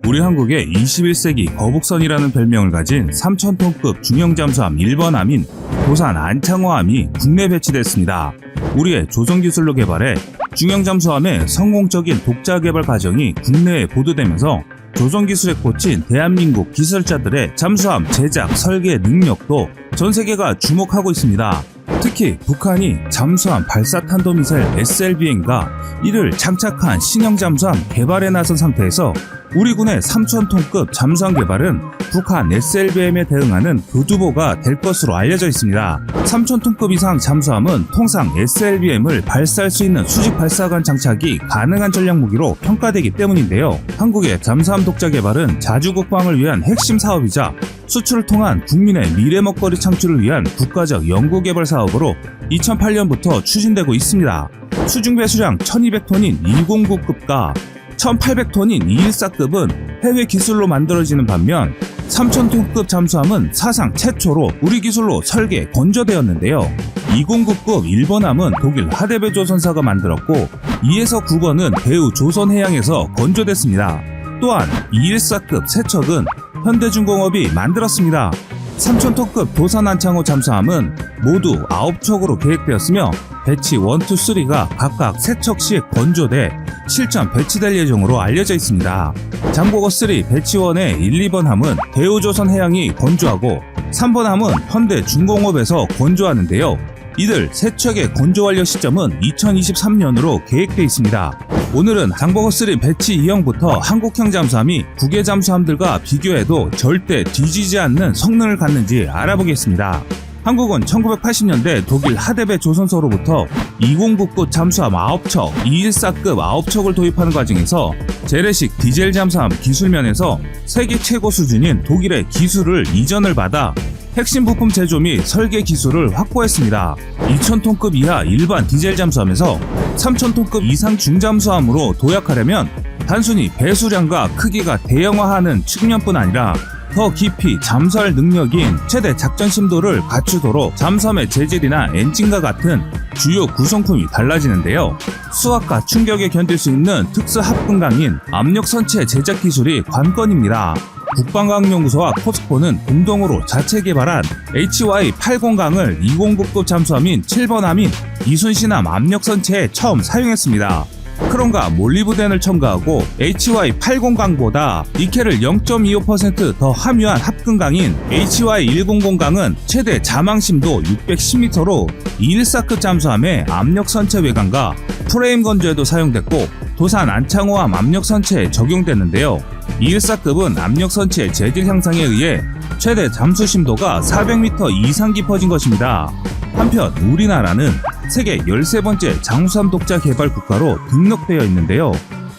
우리 한국의 21세기 거북선이라는 별명을 가진 3,000톤급 중형 잠수함 1번함인 도산 안창호함이 국내에 배치됐습니다. 우리의 조선기술로 개발해 중형 잠수함의 성공적인 독자 개발 과정이 국내에 보도되면서 조선기술에 꽂힌 대한민국 기술자들의 잠수함 제작 설계 능력도 전 세계가 주목하고 있습니다. 특히 북한이 잠수함 발사탄도미사일 SLBM과 이를 장착한 신형 잠수함 개발에 나선 상태에서 우리 군의 3,000톤급 잠수함 개발은 북한 SLBM에 대응하는 교두보가 될 것으로 알려져 있습니다. 3,000톤급 이상 잠수함은 통상 SLBM을 발사할 수 있는 수직 발사관 장착이 가능한 전략무기로 평가되기 때문인데요. 한국의 잠수함 독자 개발은 자주 국방을 위한 핵심 사업이자 수출을 통한 국민의 미래 먹거리 창출을 위한 국가적 연구개발 사업으로 2008년부터 추진되고 있습니다. 수중 배수량 1200톤인 209급과 1800톤인 214급은 해외 기술로 만들어지는 반면 3000톤급 잠수함은 사상 최초로 우리 기술로 설계, 건조되었는데요. 209급 1번함은 독일 하데베 조선사가 만들었고 2에서 9번은 대우 조선해양에서 건조됐습니다. 또한 214급 세척은 현대중공업이 만들었습니다. 3,000톤급 도산 안창호 잠수함은 모두 9척으로 계획되었으며 배치 1, 2, 3가 각각 3척씩 건조돼 실전 배치될 예정으로 알려져 있습니다. 장보고 3 배치 1의 1, 2번 함은 대우조선해양이 건조하고 3번 함은 현대중공업에서 건조하는데요. 이들 3척의 건조 완료 시점은 2023년으로 계획되어 있습니다. 오늘은 장보고 3 배치 2형부터 한국형 잠수함이 국외 잠수함들과 비교해도 절대 뒤지지 않는 성능을 갖는지 알아보겠습니다. 한국은 1980년대 독일 하데베 조선소로부터 209급 잠수함 9척, 214급 9척을 도입하는 과정에서 재래식 디젤 잠수함 기술면에서 세계 최고 수준인 독일의 기술을 이전을 받아 핵심 부품 제조 및 설계 기술을 확보했습니다. 2,000톤급 이하 일반 디젤 잠수함에서 3,000톤급 이상 중잠수함으로 도약하려면 단순히 배수량과 크기가 대형화하는 측면뿐 아니라 더 깊이 잠수할 능력인 최대 작전 심도를 갖추도록 잠수함의 재질이나 엔진과 같은 주요 구성품이 달라지는데요. 수압과 충격에 견딜 수 있는 특수 합금강인 압력선체 제작 기술이 관건입니다. 국방과학연구소와 포스코는 공동으로 자체 개발한 HY80강을 209급 잠수함인 7번함인 이순신함 압력선체에 처음 사용했습니다. 크롬과 몰리브덴을 첨가하고 HY80강보다 니켈을 0.25% 더 함유한 합금강인 HY100강은 최대 자망심도 610m로 214급 잠수함의 압력선체 외관과 프레임 건조에도 사용됐고 도산 안창호함 압력선체에 적용됐는데요. 214급은 압력선체 재질 향상에 의해 최대 잠수 심도가 400m 이상 깊어진 것입니다. 한편 우리나라는 세계 13번째 잠수함 독자 개발 국가로 등록되어 있는데요.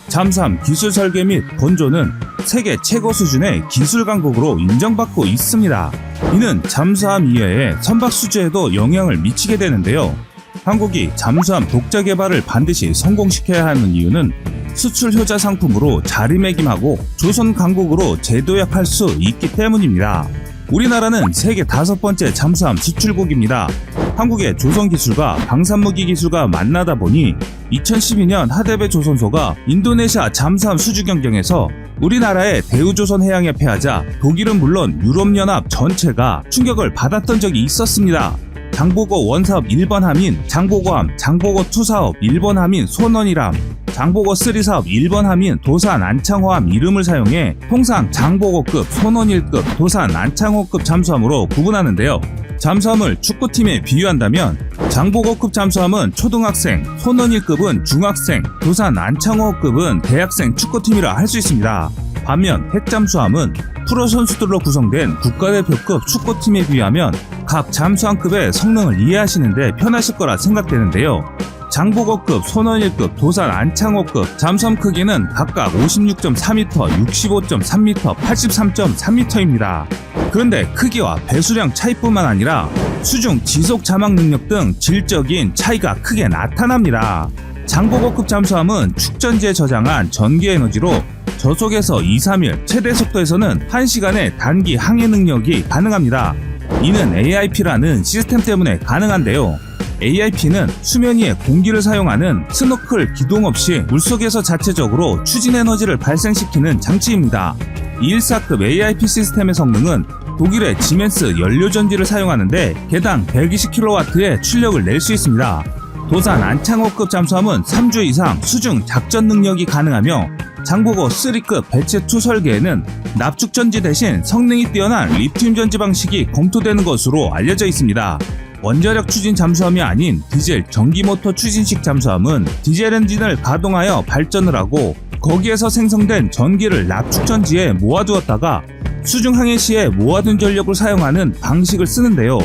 잠수함 기술 설계 및 건조는 세계 최고 수준의 기술 강국으로 인정받고 있습니다. 이는 잠수함 이외의 선박 수주에도 영향을 미치게 되는데요. 한국이 잠수함 독자 개발을 반드시 성공시켜야 하는 이유는 수출 효자 상품으로 자리매김하고 조선 강국으로 재도약할 수 있기 때문입니다. 우리나라는 세계 5번째 잠수함 수출국입니다. 한국의 조선기술과 방산무기 기술과 만나다 보니 2012년 하데베 조선소가 인도네시아 잠수함 수주 경쟁에서 우리나라의 대우조선해양에 패하자 독일은 물론 유럽연합 전체가 충격을 받았던 적이 있었습니다. 장보고 원사업 1번함인 장보고함, 장보고2 사업 1번함인 손원이람, 장보고 3 사업 1번함인 도산 안창호함 이름을 사용해 통상 장보고급, 손원일급, 도산 안창호급 잠수함으로 구분하는데요. 잠수함을 축구팀에 비유한다면 장보고급 잠수함은 초등학생, 손원일급은 중학생, 도산 안창호급은 대학생 축구팀이라 할 수 있습니다. 반면 핵잠수함은 프로 선수들로 구성된 국가대표급 축구팀에 비하면 각 잠수함급의 성능을 이해하시는데 편하실 거라 생각되는데요. 장보고급, 손원일급, 도산 안창호급 잠수함 크기는 각각 56.4m, 65.3m, 83.3m입니다. 그런데 크기와 배수량 차이뿐만 아니라 수중 지속 자막 능력 등 질적인 차이가 크게 나타납니다. 장보고급 잠수함은 축전지에 저장한 전기 에너지로 저속에서 2-3일, 최대 속도에서는 1시간의 단기 항해 능력이 가능합니다. 이는 AIP라는 시스템 때문에 가능한데요. AIP는 수면 위에 공기를 사용하는 스노클 기동 없이 물속에서 자체적으로 추진 에너지를 발생시키는 장치입니다. 214급 AIP 시스템의 성능은 독일의 지멘스 연료전지를 사용하는데 개당 120kW의 출력을 낼 수 있습니다. 도산 안창호급 잠수함은 3주 이상 수중 작전 능력이 가능하며 장보고 3급 배체2 설계에는 납축전지 대신 성능이 뛰어난 리튬 전지 방식이 검토되는 것으로 알려져 있습니다. 원자력 추진 잠수함이 아닌 디젤 전기모터 추진식 잠수함은 디젤 엔진을 가동하여 발전을 하고 거기에서 생성된 전기를 납축전지에 모아두었다가 수중 항해 시에 모아둔 전력을 사용하는 방식을 쓰는데요.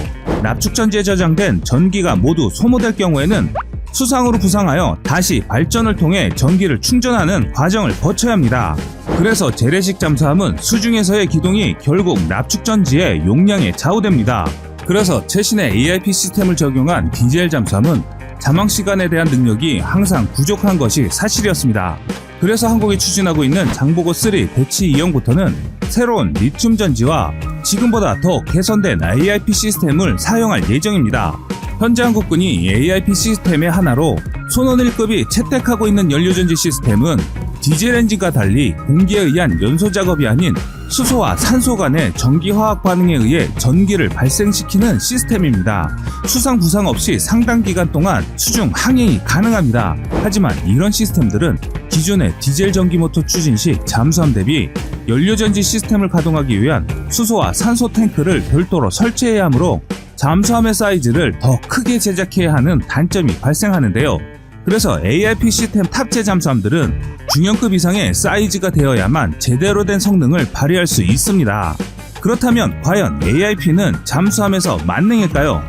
납축전지에 저장된 전기가 모두 소모될 경우에는 수상으로 부상하여 다시 발전을 통해 전기를 충전하는 과정을 거쳐야 합니다. 그래서 재래식 잠수함은 수중에서의 기동이 결국 납축전지의 용량에 좌우됩니다. 그래서 최신의 AIP 시스템을 적용한 디젤 잠수함은 잠항시간에 대한 능력이 항상 부족한 것이 사실이었습니다. 그래서 한국이 추진하고 있는 장보고3 배치 2형부터는 새로운 리튬 전지와 지금보다 더 개선된 AIP 시스템을 사용할 예정입니다. 현재 한국군이 AIP 시스템의 하나로 손원 1급이 채택하고 있는 연료전지 시스템은 디젤 엔진과 달리 공기에 의한 연소 작업이 아닌 수소와 산소 간의 전기화학 반응에 의해 전기를 발생시키는 시스템입니다. 수상 부상 없이 상당 기간 동안 수중 항행이 가능합니다. 하지만 이런 시스템들은 기존의 디젤 전기모터 추진식 잠수함 대비 연료전지 시스템을 가동하기 위한 수소와 산소 탱크를 별도로 설치해야 하므로 잠수함의 사이즈를 더 크게 제작해야 하는 단점이 발생하는데요. 그래서 AIP 시스템 탑재 잠수함들은 중형급 이상의 사이즈가 되어야만 제대로 된 성능을 발휘할 수 있습니다. 그렇다면 과연 AIP는 잠수함에서 만능일까요?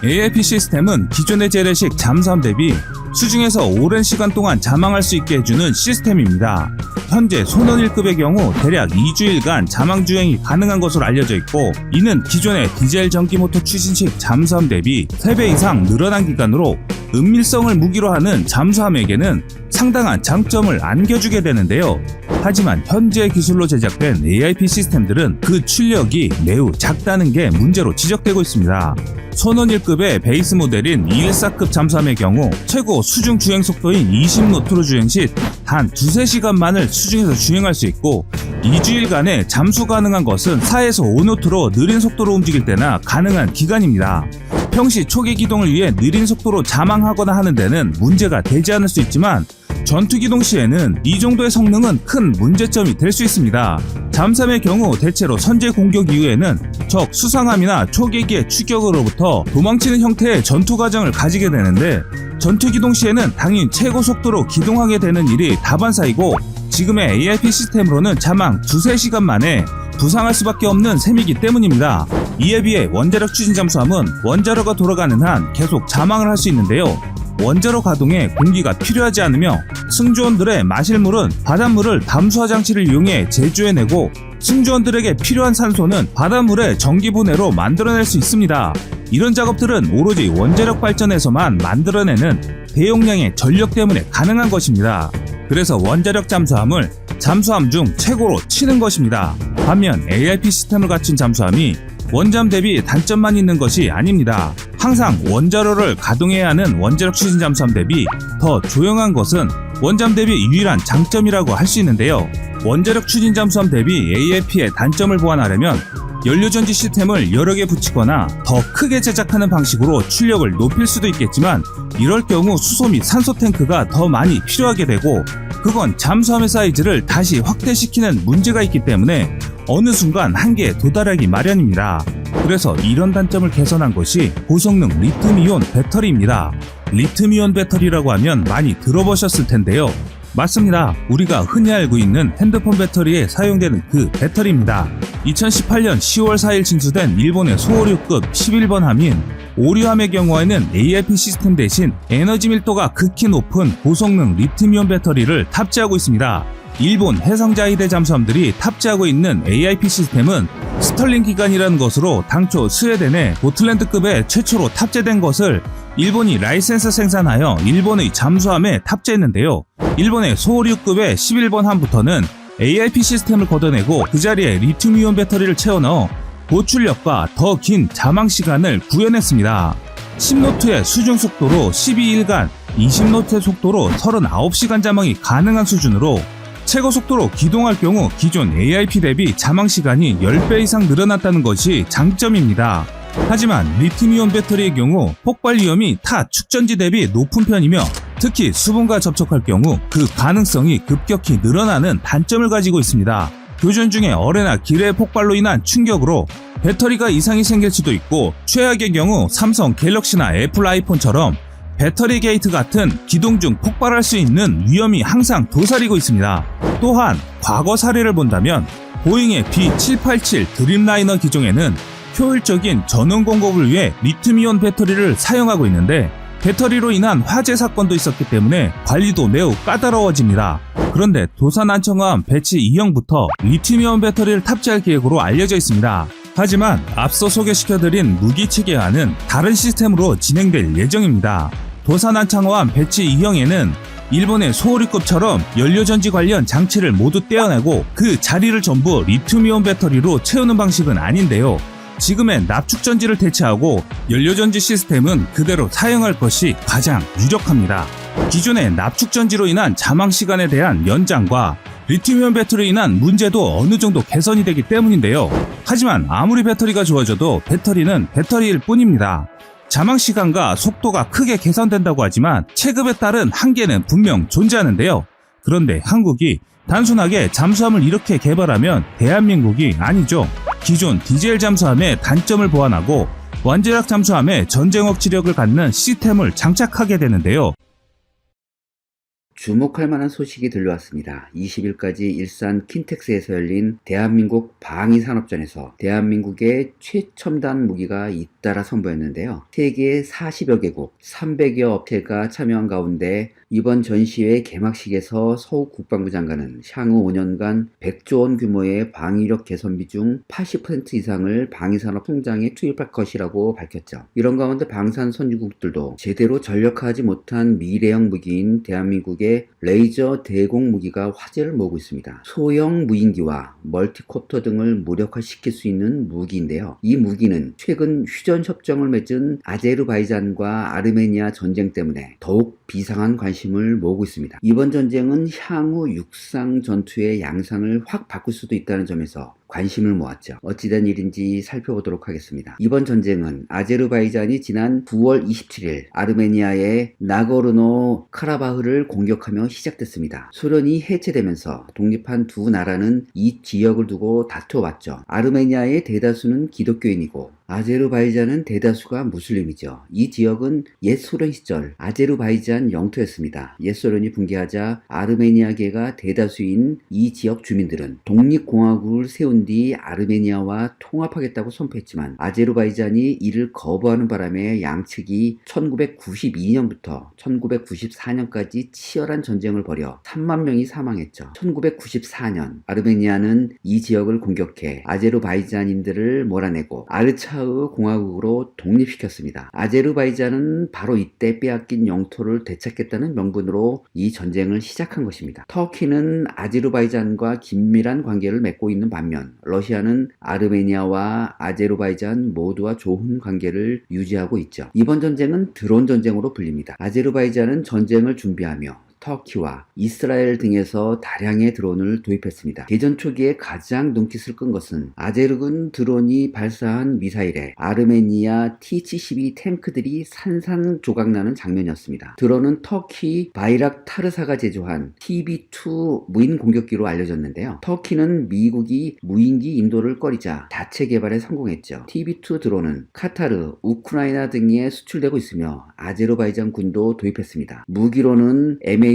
AIP 시스템은 기존의 재래식 잠수함 대비 수중에서 오랜 시간 동안 잠항할 수 있게 해주는 시스템입니다. 현재 손원 1급의 경우 대략 2주일간 잠항 주행이 가능한 것으로 알려져 있고, 이는 기존의 디젤 전기모터 추진식 잠수함 대비 3배 이상 늘어난 기간으로 은밀성을 무기로 하는 잠수함에게는 상당한 장점을 안겨주게 되는데요. 하지만 현재 기술로 제작된 AIP 시스템들은 그 출력이 매우 작다는 게 문제로 지적되고 있습니다. 손원 1급의 베이스 모델인 214급 잠수함의 경우 최고 수중 주행 속도인 20노트로 주행 시 단 2-3시간만을 수중에서 주행할 수 있고, 2주일간에 잠수 가능한 것은 4에서 5노트로 느린 속도로 움직일 때나 가능한 기간입니다. 평시 초기 기동을 위해 느린 속도로 잠항하거나 하는 데는 문제가 되지 않을 수 있지만 전투 기동 시에는 이 정도의 성능은 큰 문제점이 될 수 있습니다. 잠수함의 경우 대체로 선제 공격 이후에는 적 수상함이나 초계기의 추격으로부터 도망치는 형태의 전투 과정을 가지게 되는데, 전투 기동 시에는 당연 최고 속도로 기동하게 되는 일이 다반사이고, 지금의 AIP 시스템으로는 잠항 2-3시간 만에 부상할 수밖에 없는 셈이기 때문입니다. 이에 비해 원자력 추진 잠수함은 원자로가 돌아가는 한 계속 잠항을 할 수 있는데요. 원자로 가동에 공기가 필요하지 않으며 승조원들의 마실 물은 바닷물을 담수화 장치를 이용해 제조해내고, 승조원들에게 필요한 산소는 바닷물의 전기 분해로 만들어낼 수 있습니다. 이런 작업들은 오로지 원자력 발전에서만 만들어내는 대용량의 전력 때문에 가능한 것입니다. 그래서 원자력 잠수함을 잠수함 중 최고로 치는 것입니다. 반면 AIP 시스템을 갖춘 잠수함이 원잠 대비 단점만 있는 것이 아닙니다. 항상 원자로를 가동해야 하는 원자력 추진 잠수함 대비 더 조용한 것은 원잠 대비 유일한 장점이라고 할 수 있는데요. 원자력 추진 잠수함 대비 AIP의 단점을 보완하려면 연료전지 시스템을 여러 개 붙이거나 더 크게 제작하는 방식으로 출력을 높일 수도 있겠지만, 이럴 경우 수소 및 산소 탱크가 더 많이 필요하게 되고, 그건 잠수함의 사이즈를 다시 확대시키는 문제가 있기 때문에 어느 순간 한계에 도달하기 마련입니다. 그래서 이런 단점을 개선한 것이 고성능 리튬이온 배터리입니다. 리튬이온 배터리라고 하면 많이 들어보셨을 텐데요. 맞습니다. 우리가 흔히 알고 있는 핸드폰 배터리에 사용되는 그 배터리입니다. 2018년 10월 4일 진수된 일본의 소오류급 11번 함인 오류함의 경우에는 AIP 시스템 대신 에너지 밀도가 극히 높은 고성능 리튬이온 배터리를 탑재하고 있습니다. 일본 해상자위대 잠수함들이 탑재하고 있는 AIP 시스템은 스털링 기관이라는 것으로 당초 스웨덴의 고틀랜드급에 최초로 탑재된 것을 일본이 라이센스 생산하여 일본의 잠수함에 탑재했는데요. 일본의 소오류급의 11번 함부터는 AIP 시스템을 걷어내고 그 자리에 리튬이온 배터리를 채워 넣어 고출력과 더 긴 자망 시간을 구현했습니다. 10노트의 수중 속도로 12일간, 20노트의 속도로 39시간 자망이 가능한 수준으로 최고 속도로 기동할 경우 기존 AIP 대비 자망 시간이 10배 이상 늘어났다는 것이 장점입니다. 하지만 리튬이온 배터리의 경우 폭발 위험이 타 축전지 대비 높은 편이며 특히 수분과 접촉할 경우 그 가능성이 급격히 늘어나는 단점을 가지고 있습니다. 교전 중에 어뢰나 기뢰 폭발로 인한 충격으로 배터리가 이상이 생길 수도 있고 최악의 경우 삼성 갤럭시나 애플 아이폰처럼 배터리 게이트 같은 기동 중 폭발할 수 있는 위험이 항상 도사리고 있습니다. 또한 과거 사례를 본다면 보잉의 B787 드림라이너 기종에는 효율적인 전원 공급을 위해 리튬이온 배터리를 사용하고 있는데 배터리로 인한 화재 사건도 있었기 때문에 관리도 매우 까다로워집니다. 그런데 도산 안청호함 배치 2형부터 리튬이온 배터리를 탑재할 계획으로 알려져 있습니다. 하지만 앞서 소개시켜드린 무기 체계와는 다른 시스템으로 진행될 예정입니다. 도산 안창호함 배치 2형에는 일본의 소호리급처럼 연료전지 관련 장치를 모두 떼어내고 그 자리를 전부 리튬이온 배터리로 채우는 방식은 아닌데요. 지금의 납축전지를 대체하고 연료전지 시스템은 그대로 사용할 것이 가장 유력합니다. 기존의 납축전지로 인한 자망 시간에 대한 연장과 리튬이온 배터리로 인한 문제도 어느 정도 개선이 되기 때문인데요. 하지만 아무리 배터리가 좋아져도 배터리는 배터리일 뿐입니다. 자망 시간과 속도가 크게 개선된다고 하지만 체급에 따른 한계는 분명 존재하는데요. 그런데 한국이 단순하게 잠수함을 이렇게 개발하면 대한민국이 아니죠. 기존 디젤 잠수함의 단점을 보완하고 완제락 잠수함의 전쟁 억지력을 갖는 시스템을 장착하게 되는데요. 주목할 만한 소식이 들려왔습니다. 20일까지 일산 킨텍스에서 열린 대한민국 방위산업전에서 대한민국의 최첨단 무기가 잇따라 선보였는데요. 세계 40여 개국, 300여 업체가 참여한 가운데 이번 전시회 개막식에서 서욱 국방부 장관은 향후 5년간 100조 원 규모의 방위력 개선비 중 80% 이상을 방위산업 성장에 투입할 것이라고 밝혔죠. 이런 가운데 방산 선진국들도 제대로 전력화하지 못한 미래형 무기인 대한민국의 레이저 대공 무기가 화제를 모으고 있습니다. 소형 무인기와 멀티콥터 등을 무력화시킬 수 있는 무기인데요. 이 무기는 최근 휴전 협정을 맺은 아제르바이잔과 아르메니아 전쟁 때문에 더욱 비상한 관심을 모으고 있습니다. 이번 전쟁은 향후 육상 전투의 양상을 확 바꿀 수도 있다는 점에서 관심을 모았죠. 어찌된 일인지 살펴보도록 하겠습니다. 이번 전쟁은 아제르바이잔이 지난 9월 27일 아르메니아의 나고르노 카라바흐를 공격하며 시작됐습니다. 소련이 해체되면서 독립한 두 나라는 이 지역을 두고 다투어왔죠. 아르메니아의 대다수는 기독교인이고 아제르바이잔은 대다수가 무슬림이죠. 이 지역은 옛 소련 시절 아제르바이잔 영토였습니다. 옛 소련이 붕괴하자 아르메니아계가 대다수인 이 지역 주민들은 독립공화국을 세운 뒤 아르메니아와 통합하겠다고 선포했지만 아제르바이잔이 이를 거부하는 바람에 양측이 1992년부터 1994년까지 치열한 전쟁을 벌여 3만 명이 사망했죠. 1994년 아르메니아는 이 지역을 공격해 아제르바이잔인들을 몰아내고 아르차흐 공화국으로 독립시켰습니다. 아제르바이잔은 바로 이때 빼앗긴 영토를 되찾겠다는 명분으로 이 전쟁을 시작한 것입니다. 터키는 아제르바이잔과 긴밀한 관계를 맺고 있는 반면 러시아는 아르메니아와 아제르바이잔 모두와 좋은 관계를 유지하고 있죠. 이번 전쟁은 드론 전쟁으로 불립니다. 아제르바이잔은 전쟁을 준비하며 터키와 이스라엘 등에서 다량의 드론을 도입했습니다. 개전 초기에 가장 눈깃을 끈 것은 아제르군 드론이 발사한 미사일에 아르메니아 T-72 탱크들이 산산조각나는 장면이었습니다. 드론은 터키 바이락타르사가 제조한 TB2 무인 공격기로 알려졌는데요. 터키는 미국이 무인기 인도를 꺼리자 자체 개발에 성공했죠. TB2 드론은 카타르, 우크라이나 등에 수출되고 있으며 아제르바이잔 군도 도입했습니다. 무기로는 MAM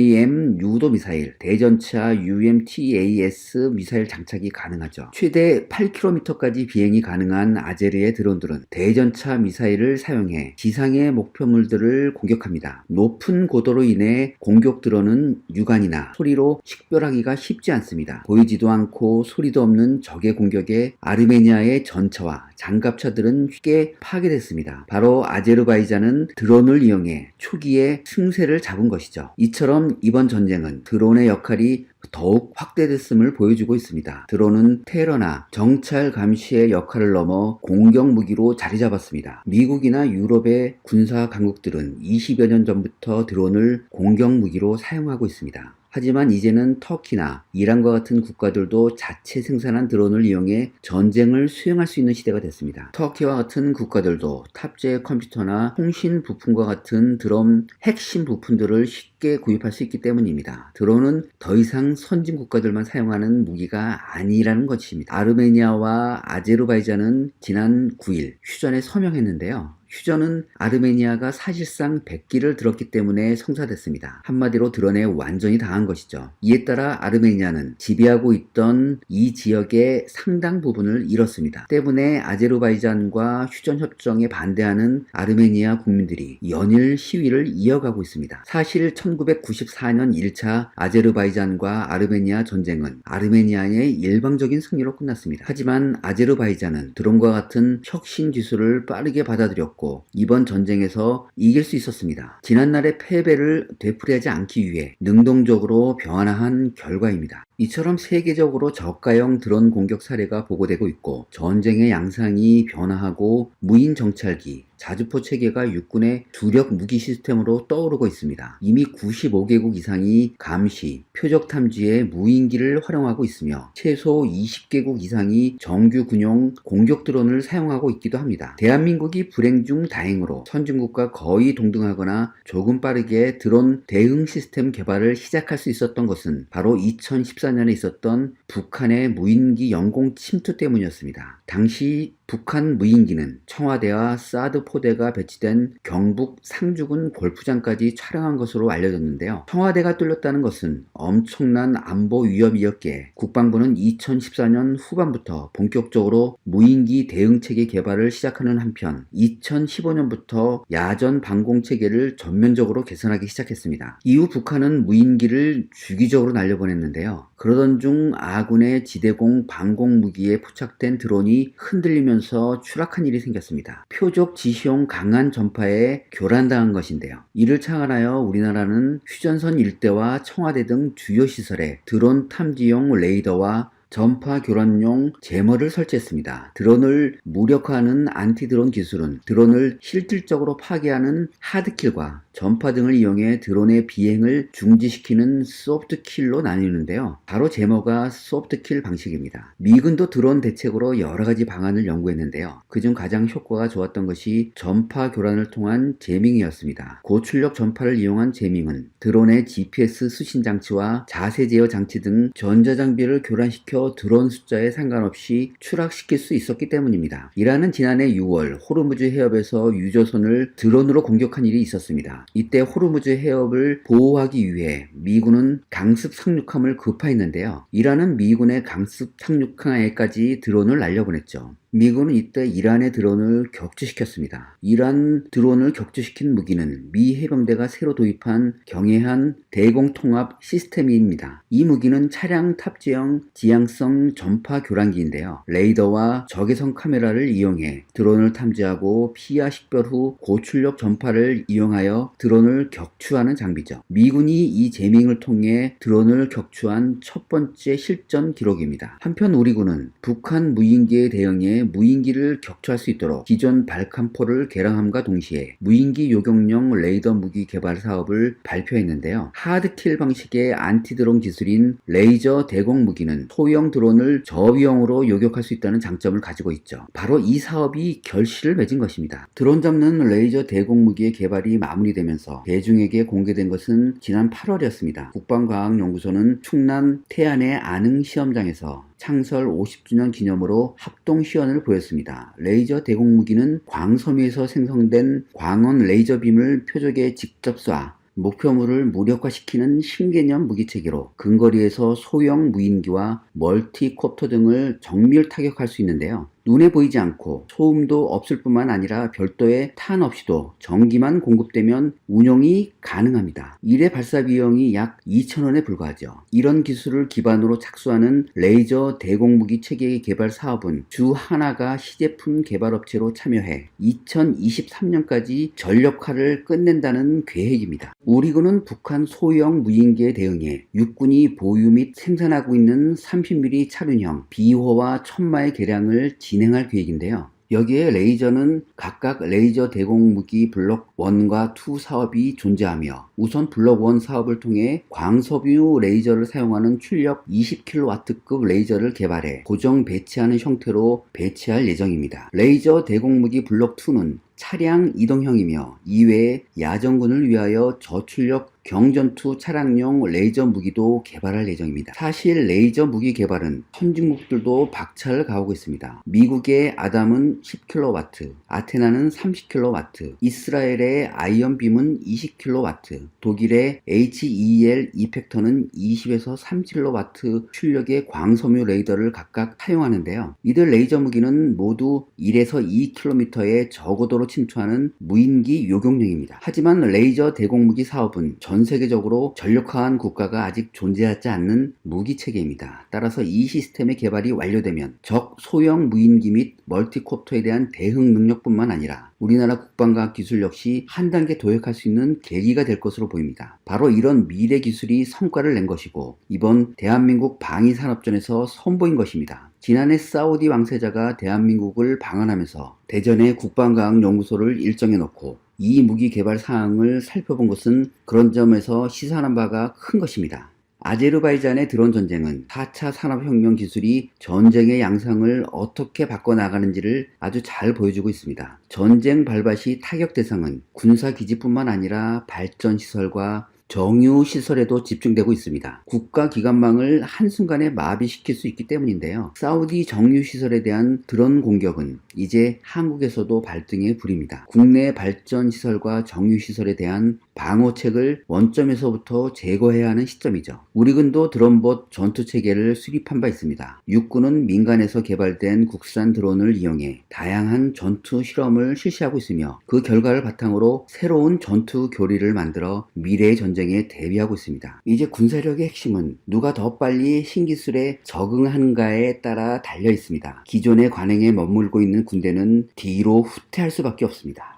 유도 미사일, 대전차 UMTAS 미사일 장착이 가능하죠. 최대 8km까지 비행이 가능한 아제르의 드론들은 대전차 미사일을 사용해 지상의 목표물들을 공격합니다. 높은 고도로 인해 공격 드론은 육안이나 소리로 식별하기가 쉽지 않습니다. 보이지도 않고 소리도 없는 적의 공격에 아르메니아의 전차와 장갑차들은 쉽게 파괴됐습니다. 바로 아제르바이잔은 드론을 이용해 초기에 승세를 잡은 것이죠. 이처럼 물론 이번 전쟁은 드론의 역할이 더욱 확대됐음을 보여주고 있습니다. 드론은 테러나 정찰 감시의 역할을 넘어 공격 무기로 자리 잡았습니다. 미국이나 유럽의 군사 강국들은 20여 년 전부터 드론을 공격 무기로 사용하고 있습니다. 하지만 이제는 터키나 이란과 같은 국가들도 자체 생산한 드론을 이용해 전쟁을 수행할 수 있는 시대가 됐습니다. 터키와 같은 국가들도 탑재 컴퓨터나 통신 부품과 같은 드론 핵심 부품들을 쉽게 구입할 수 있기 때문입니다. 드론은 더 이상 선진 국가들만 사용하는 무기가 아니라는 것입니다. 아르메니아와 아제르바이잔은 지난 9일 휴전에 서명했는데요. 휴전은 아르메니아가 사실상 백기를 들었기 때문에 성사됐습니다. 한마디로 드론에 완전히 당한 것이죠. 이에 따라 아르메니아는 지배하고 있던 이 지역의 상당 부분을 잃었습니다. 때문에 아제르바이잔과 휴전 협정에 반대하는 아르메니아 국민들이 연일 시위를 이어가고 있습니다. 사실 1994년 1차 아제르바이잔과 아르메니아 전쟁은 아르메니아의 일방적인 승리로 끝났습니다. 하지만 아제르바이잔은 드론과 같은 혁신 기술을 빠르게 받아들였고 이번 전쟁에서 이길 수 있었습니다. 지난날의 패배를 되풀이하지 않기 위해 능동적으로 변화한 결과입니다. 이처럼 세계적으로 저가형 드론 공격 사례가 보고되고 있고 전쟁의 양상이 변화하고 무인 정찰기, 자주포 체계가 육군의 주력 무기 시스템으로 떠오르고 있습니다. 이미 95개국 이상이 감시, 표적 탐지에 무인기를 활용하고 있으며 최소 20개국 이상이 정규 군용 공격 드론을 사용하고 있기도 합니다. 대한민국이 불행 중 다행으로 선진국과 거의 동등하거나 조금 빠르게 드론 대응 시스템 개발을 시작할 수 있었던 것은 바로 2014년에 있었던 북한의 무인기 영공 침투 때문이었습니다. 당시 북한 무인기는 청와대와 사드 포대가 배치된 경북 상주군 골프장까지 촬영한 것으로 알려졌는데요. 청와대가 뚫렸다는 것은 엄청난 안보 위협이었기에 국방부는 2014년 후반부터 본격적으로 무인기 대응체계 개발을 시작하는 한편 2015년부터 야전 방공체계를 전면적으로 개선하기 시작했습니다. 이후 북한은 무인기를 주기적으로 날려보냈는데요. 그러던 중 아군의 지대공 방공 무기에 포착된 드론이 흔들리면서 추락한 일이 생겼습니다. 표적 지시용 강한 전파에 교란당한 것인데요. 이를 착안하여 우리나라는 휴전선 일대와 청와대 등 주요 시설에 드론 탐지용 레이더와 전파 교란용 제머를 설치했습니다. 드론을 무력화하는 안티드론 기술은 드론을 실질적으로 파괴하는 하드킬과 전파 등을 이용해 드론의 비행을 중지시키는 소프트킬로 나뉘는데요. 바로 제머가 소프트킬 방식입니다. 미군도 드론 대책으로 여러 가지 방안을 연구했는데요. 그중 가장 효과가 좋았던 것이 전파 교란을 통한 제밍이었습니다. 고출력 전파를 이용한 제밍은 드론의 GPS 수신 장치와 자세 제어 장치 등 전자장비를 교란시켜 드론 숫자에 상관없이 추락시킬 수 있었기 때문입니다. 이란은 지난해 6월 호르무즈 해협에서 유조선을 드론으로 공격한 일이 있었습니다. 이때 호르무즈 해협을 보호하기 위해 미군은 강습 상륙함을 급파했는데요. 이란은 미군의 강습 상륙함에까지 드론을 날려보냈죠. 미군은 이때 이란의 드론을 격추시켰습니다. 이란 드론을 격추시킨 무기는 미 해병대가 새로 도입한 경해한 대공통합 시스템입니다. 이 무기는 차량 탑재형 지향성 전파 교란기인데요. 레이더와 적외선 카메라를 이용해 드론을 탐지하고 피하 식별 후 고출력 전파를 이용하여 드론을 격추하는 장비죠. 미군이 이 제밍을 통해 드론을 격추한 첫 번째 실전 기록입니다. 한편 우리 군은 북한 무인기에 대응해 무인기를 격추할 수 있도록 기존 발칸포를 개량함과 동시에 무인기 요격용 레이더 무기 개발 사업을 발표했는데요. 하드킬 방식의 안티드론 기술인 레이저 대공 무기는 소형 드론을 저위험으로 요격할 수 있다는 장점을 가지고 있죠. 바로 이 사업이 결실을 맺은 것입니다. 드론 잡는 레이저 대공 무기의 개발이 마무리되면서 대중에게 공개된 것은 지난 8월이었습니다. 국방과학연구소는 충남 태안의 안흥 시험장에서 창설 50주년 기념으로 합동 시연을 보였습니다. 레이저 대공 무기는 광섬유에서 생성된 광원 레이저빔을 표적에 직접 쏴 목표물을 무력화시키는 신개념 무기체계로 근거리에서 소형 무인기와 멀티콥터 등을 정밀 타격할 수 있는데요. 눈에 보이지 않고 소음도 없을 뿐만 아니라 별도의 탄 없이도 전기만 공급되면 운용이 가능합니다. 1회 발사 비용이 약 2,000원에 불과하죠. 이런 기술을 기반으로 착수하는 레이저 대공무기 체계 개발 사업은 주 하나가 시제품 개발업체로 참여해 2023년까지 전력화를 끝낸다는 계획입니다. 우리 군은 북한 소형 무인기에 대응해 육군이 보유 및 생산하고 있는 30mm 차륜형 비호와 천마의 개량을 진행할 계획인데요. 여기에 레이저는 각각 레이저 대공무기 블록 1과 2 사업이 존재하며 우선 블록 1 사업을 통해 광섬유 레이저를 사용하는 출력 20kW급 레이저를 개발해 고정 배치하는 형태로 배치할 예정입니다. 레이저 대공무기 블록 2는 차량 이동형이며 이외에 야전군을 위하여 저출력 경전투 차량용 레이저 무기도 개발할 예정입니다. 사실 레이저 무기 개발은 선진국들도 박차를 가하고 있습니다. 미국의 아담은 10kW, 아테나는 30kW, 이스라엘의 아이언빔은 20kW, 독일의 HEL 이펙터는 20에서 30kW 출력의 광섬유 레이더를 각각 사용하는데요. 이들 레이저 무기는 모두 1에서 2km의 저고도로 침투하는 무인기 요격용입니다. 하지만 레이저 대공무기 사업은 전 세계적으로 전력화한 국가가 아직 존재하지 않는 무기 체계입니다. 따라서 이 시스템의 개발이 완료되면 적 소형 무인기 및 멀티콥터에 대한 대응 능력뿐만 아니라 우리나라 국방과학 기술 역시 한 단계 도약할 수 있는 계기가 될 것으로 보입니다. 바로 이런 미래 기술이 성과를 낸 것이고 이번 대한민국 방위산업전에서 선보인 것입니다. 지난해 사우디 왕세자가 대한민국을 방한하면서 대전에 국방과학연구소를 일정해 놓고 이 무기 개발 사항을 살펴본 것은 그런 점에서 시사하는 바가 큰 것입니다. 아제르바이잔의 드론 전쟁은 4차 산업혁명 기술이 전쟁의 양상을 어떻게 바꿔나가는지를 아주 잘 보여주고 있습니다. 전쟁 발발 시 타격 대상은 군사기지뿐만 아니라 발전시설과 정유시설에도 집중되고 있습니다. 국가기관망을 한순간에 마비시킬 수 있기 때문인데요. 사우디 정유시설에 대한 드론 공격은 이제 한국에서도 발등에 불입니다. 국내 발전시설과 정유시설에 대한 방어책을 원점에서부터 제거해야 하는 시점이죠. 우리 군도 드론봇 전투체계를 수립한 바 있습니다. 육군은 민간에서 개발된 국산 드론을 이용해 다양한 전투 실험을 실시하고 있으며 그 결과를 바탕으로 새로운 전투 교리를 만들어 미래의 전쟁에 대비하고 있습니다. 이제 군사력의 핵심은 누가 더 빨리 신기술에 적응하는가에 따라 달려 있습니다. 기존의 관행에 머물고 있는 군대는 뒤로 후퇴할 수밖에 없습니다.